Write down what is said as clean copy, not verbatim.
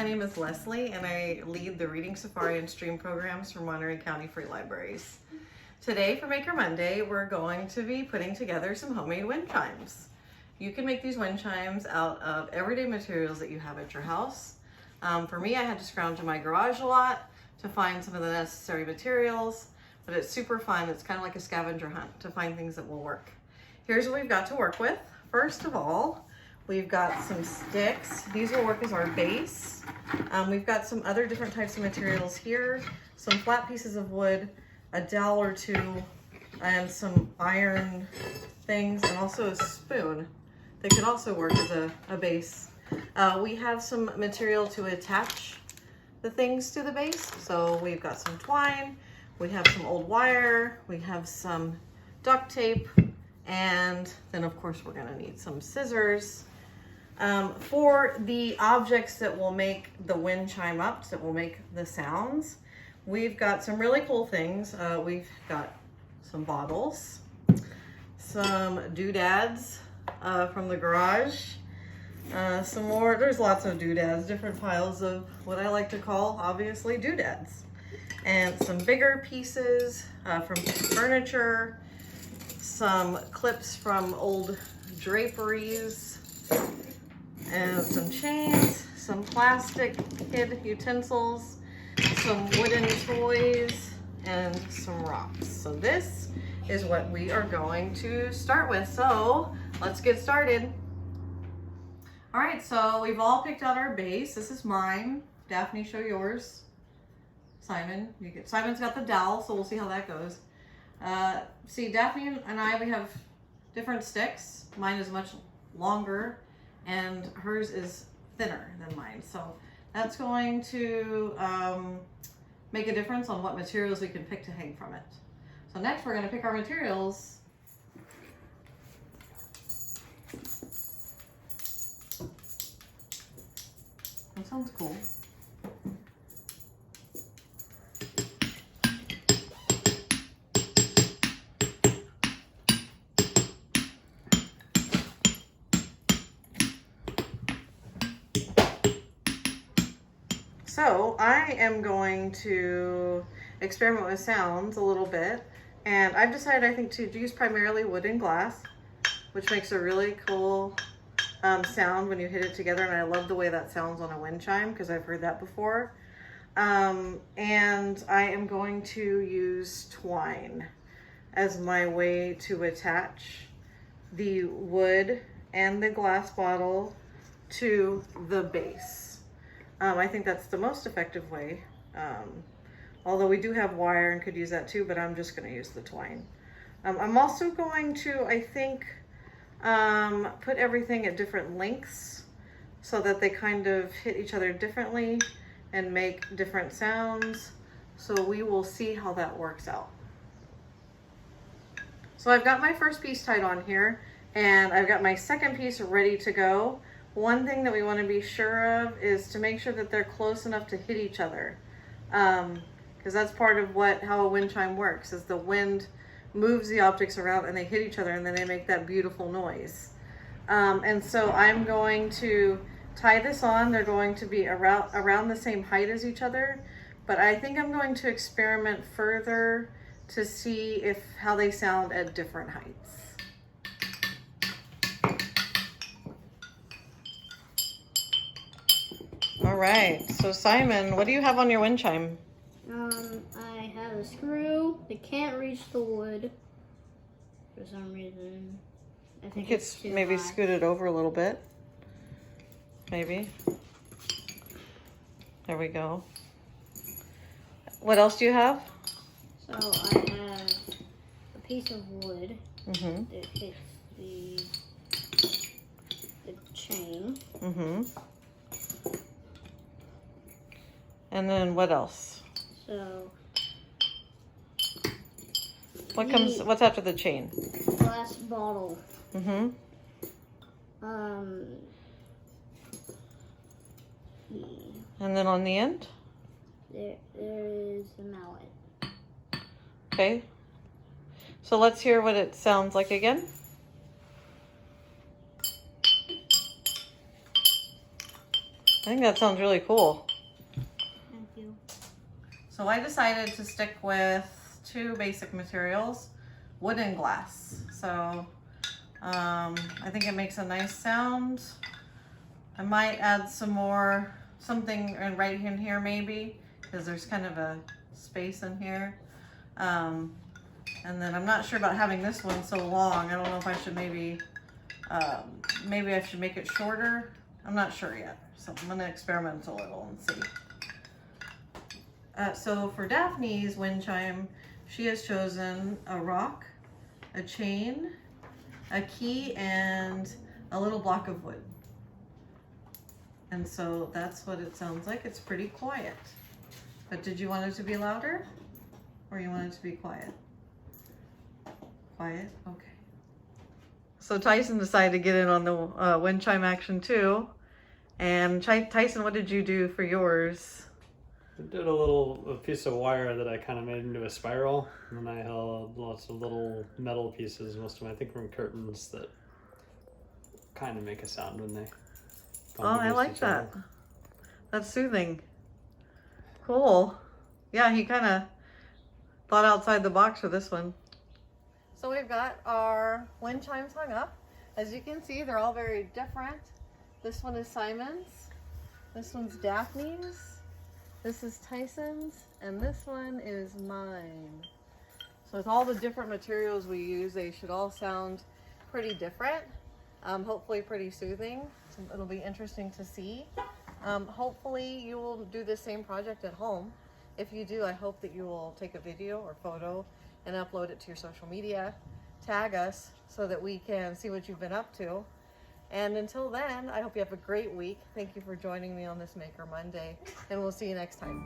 my name is Leslie and I lead the Reading Safari and Stream programs for Monterey County Free Libraries. Today for Maker Monday, we're going to be putting together some homemade wind chimes. You can make these wind chimes out of everyday materials that you have at your house. For me, I had to scrounge in my garage a lot to find some of the necessary materials, but it's super fun. It's kind of like a scavenger hunt to find things that will work. Here's what we've got to work with. First of all, we've got some sticks. These will work as our base. We've got some other different types of materials here, some flat pieces of wood, a dowel or two, and some iron things, and also a spoon that could also work as a base. We have some material to attach the things to the base. So we've got some twine, we have some old wire, we have some duct tape, and then of course we're gonna need some scissors. For the objects that will make the wind chime up, that will make the sounds, we've got some really cool things. We've got some bottles, some doodads from the garage, some more, there's lots of doodads, different piles of what I like to call, obviously, doodads. And some bigger pieces from furniture, some clips from old draperies, and some chains, some plastic kid utensils, some wooden toys, and some rocks. So this is what we are going to start with. So let's get started. All right, so we've all picked out our base. This is mine. Daphne, show yours. Simon, Simon's got the dowel, so we'll see how that goes. See, Daphne and I, we have different sticks. Mine is much longer and hers is thinner than mine. So that's going to make a difference on what materials we can pick to hang from it. So next we're gonna pick our materials. That sounds cool. So I am going to experiment with sounds a little bit, and I've decided I think to use primarily wood and glass, which makes a really cool sound when you hit it together, and I love the way that sounds on a wind chime because I've heard that before. And I am going to use twine as my way to attach the wood and the glass bottle to the base. I think that's the most effective way, although we do have wire and could use that too, but I'm just going to use the twine. I'm also going to, I think, put everything at different lengths so that they kind of hit each other differently and make different sounds. So we will see how that works out. So I've got my first piece tied on here, and I've got my second piece ready to go. One thing that we want to be sure of is to make sure that they're close enough to hit each other, because that's part of how a wind chime works, is the wind moves the objects around and they hit each other and then they make that beautiful noise. And so I'm going to tie this on. They're going to be around the same height as each other, but I think I'm going to experiment further to see how they sound at different heights. All right, so Simon, what do you have on your wind chime? I have a screw that can't reach the wood for some reason. I think it's too maybe high. scoot it over a little bit. Maybe. There we go. What else do you have? So I have a piece of wood that hits the chain. And then what else? So what's after the chain? Glass bottle. Yeah. And then on the end? There is the mallet. Okay. So let's hear what it sounds like again. I think that sounds really cool. Thank you. So I decided to stick with two basic materials, wood and glass. So I think it makes a nice sound. I might add something right in here maybe, because there's kind of a space in here. And then I'm not sure about having this one so long. I don't know if I should maybe I should make it shorter. I'm not sure yet. So I'm gonna experiment a little and see. So for Daphne's wind chime, she has chosen a rock, a chain, a key, and a little block of wood. And so that's what it sounds like. It's pretty quiet. But did you want it to be louder? Or you want it to be quiet? Quiet? Okay. So Tyson decided to get in on the wind chime action too. And Tyson, what did you do for yours? I did a piece of wire that I kind of made into a spiral, and then I held lots of little metal pieces, most of them I think from curtains, that kind of make a sound when they Oh, I like that. That's soothing. Cool. Yeah, he kind of thought outside the box for this one. So we've got our wind chimes hung up. As you can see, they're all very different. This one is Simon's. This one's Daphne's. This is Tyson's, and this one is mine. So with all the different materials we use, they should all sound pretty different. Hopefully pretty soothing. So it'll be interesting to see. Hopefully you will do the same project at home. If you do, I hope that you will take a video or photo and upload it to your social media. Tag us so that we can see what you've been up to. And until then, I hope you have a great week. Thank you for joining me on this Maker Monday, and we'll see you next time.